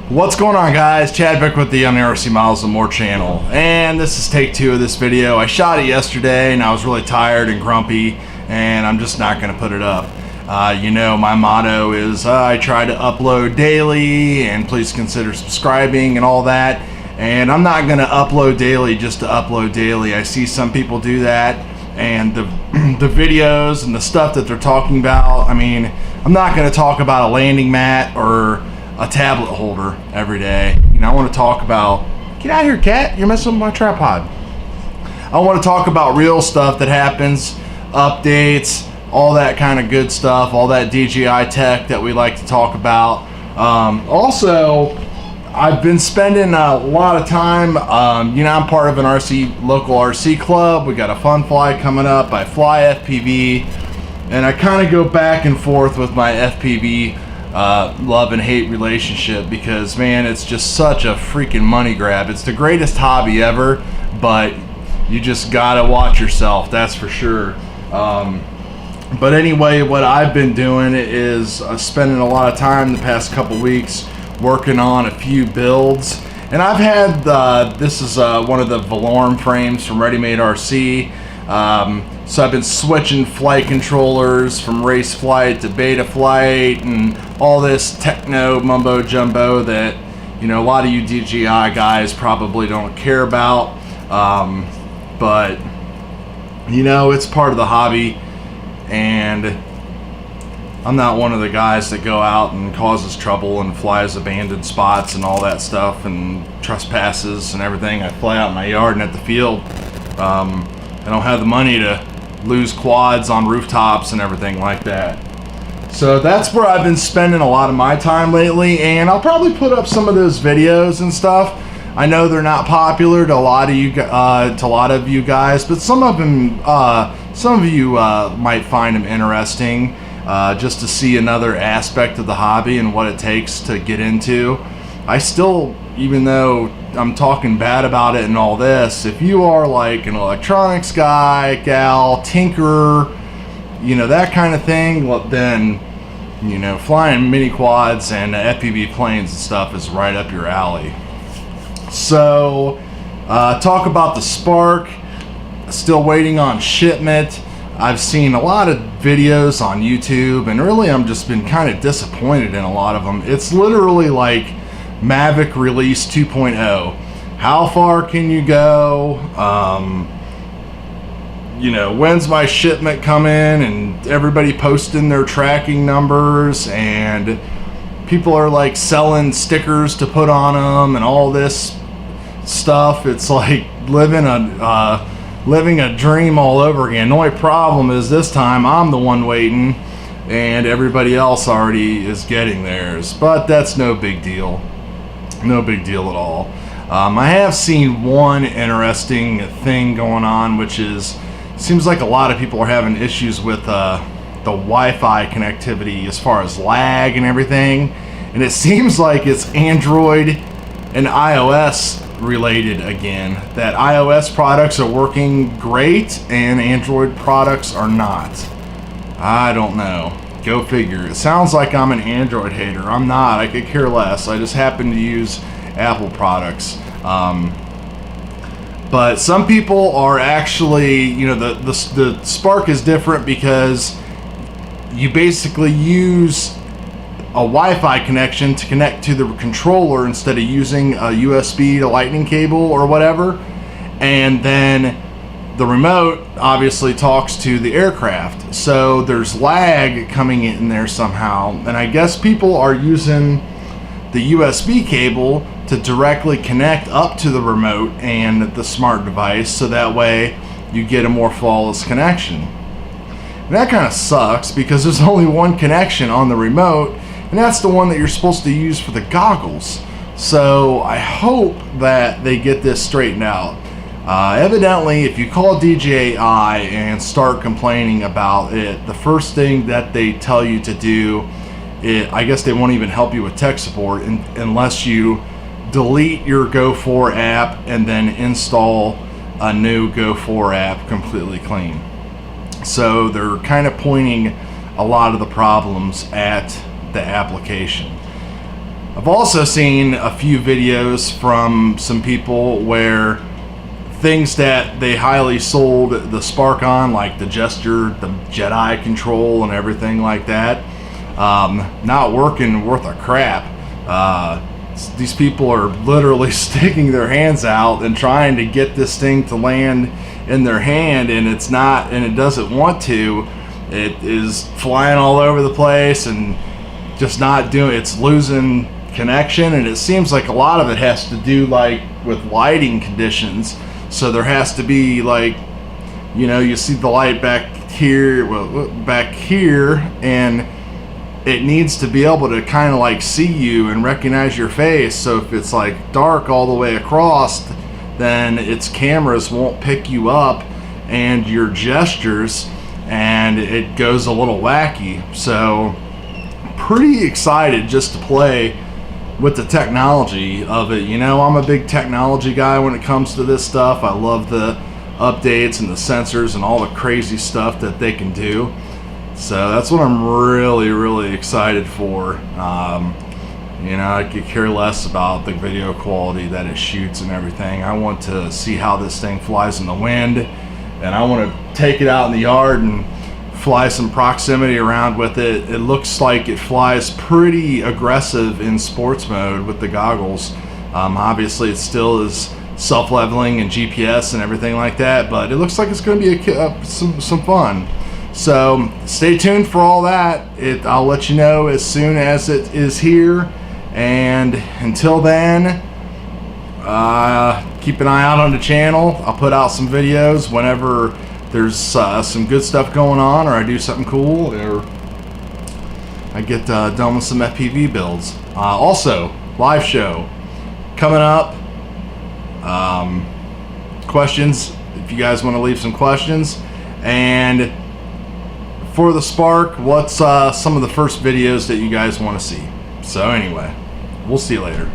What's going on, guys? Chad Vick with the RC Miles and More channel, and this is take 2 of this video. I shot it yesterday and I was really tired and grumpy, and I'm just not going to put it up. You know, my motto is I try to upload daily, and please consider subscribing and all that. And I'm not going to upload daily just to upload daily. I see some people do that, and the videos and the stuff that they're talking about, I mean, I'm not going to talk about a landing mat or a tablet holder every day. You know, I want to talk about, get out of here, cat, you're messing with my tripod. I want to talk about real stuff that happens, updates, all that kind of good stuff, all that DJI tech that we like to talk about. Also, I've been spending a lot of time, you know, I'm part of an local RC club. We got a fun fly coming up. I fly FPV, and I kind of go back and forth with my FPV love and hate relationship, because man, it's just such a freaking money grab. It's the greatest hobby ever, but you just gotta watch yourself, that's for sure. But anyway, what I've been doing is spending a lot of time the past couple weeks working on a few builds, and I've had this is one of the Valorem frames from Ready Made RC. So I've been switching flight controllers from race flight to beta flight and all this techno mumbo jumbo that, you know, a lot of you DJI guys probably don't care about. But you know, it's part of the hobby, and I'm not one of the guys that go out and causes trouble and flies abandoned spots and all that stuff and trespasses and everything. I fly out in my yard and at the field. I don't have the money to lose quads on rooftops and everything like that. So that's where I've been spending a lot of my time lately, and I'll probably put up some of those videos and stuff. I know they're not popular to a lot of you guys, but some of you might find them interesting, just to see another aspect of the hobby and what it takes to get into. I still, even though I'm talking bad about it and all this, if you are like an electronics guy, gal, tinkerer, you know, that kind of thing, well, then, you know, flying mini quads and FPV planes and stuff is right up your alley. So, talk about the Spark. Still waiting on shipment. I've seen a lot of videos on YouTube, and really I'm just been kind of disappointed in a lot of them. It's literally like Mavic release 2.0. How far can you go? You know, when's my shipment coming? And everybody posting their tracking numbers, and people are like selling stickers to put on them and all this stuff. It's like living a dream all over again. The only problem is this time I'm the one waiting, and everybody else already is getting theirs. But that's no big deal. No big deal at all. I have seen one interesting thing going on, which is, seems like a lot of people are having issues with the Wi-Fi connectivity as far as lag and everything, and it seems like it's Android and iOS related again. That iOS products are working great and Android products are not. I don't know. Go figure. It sounds like I'm an Android hater. I'm not. I could care less. I just happen to use Apple products. But some people are actually, you know, the Spark is different because you basically use a Wi-Fi connection to connect to the controller instead of using a USB to lightning cable or whatever. And then the remote obviously talks to the aircraft, so there's lag coming in there somehow, and I guess people are using the USB cable to directly connect up to the remote and the smart device, so that way you get a more flawless connection. And that kind of sucks, because there's only one connection on the remote, and that's the one that you're supposed to use for the goggles. So I hope that they get this straightened out. Evidently, if you call DJI and start complaining about it, the first thing that they tell you to do, I guess they won't even help you with tech support unless you delete your Go4 app and then install a new Go4 app completely clean. So they're kind of pointing a lot of the problems at the application. I've also seen a few videos from some people where things that they highly sold the Spark on, like the gesture, the Jedi control and everything like that, not working worth a crap. These people are literally sticking their hands out and trying to get this thing to land in their hand, and it's not, and it doesn't want to. It is flying all over the place and just not doing, it's losing connection. And it seems like a lot of it has to do like with lighting conditions. So there has to be, like, you know, you see the light back here, well, back here, and it needs to be able to kind of like see you and recognize your face. So if it's like dark all the way across, then its cameras won't pick you up and your gestures, and it goes a little wacky. So pretty excited just to play with the technology of it. You know, I'm a big technology guy when it comes to this stuff. I love the updates and the sensors and all the crazy stuff that they can do. So that's what I'm really excited for. You know, I could care less about the video quality that it shoots and everything. I want to see how this thing flies in the wind, and I want to take it out in the yard and fly some proximity around with it. It looks like it flies pretty aggressive in sports mode with the goggles. Obviously it still is self-leveling and GPS and everything like that, but it looks like it's going to be some fun. So stay tuned for all that. I'll let you know as soon as it is here, and until then, keep an eye out on the channel. I'll put out some videos whenever there's some good stuff going on, or I do something cool, or I get done with some FPV builds. Also, live show coming up. Questions, if you guys want to leave some questions. And for the Spark, what's some of the first videos that you guys want to see? So anyway, we'll see you later.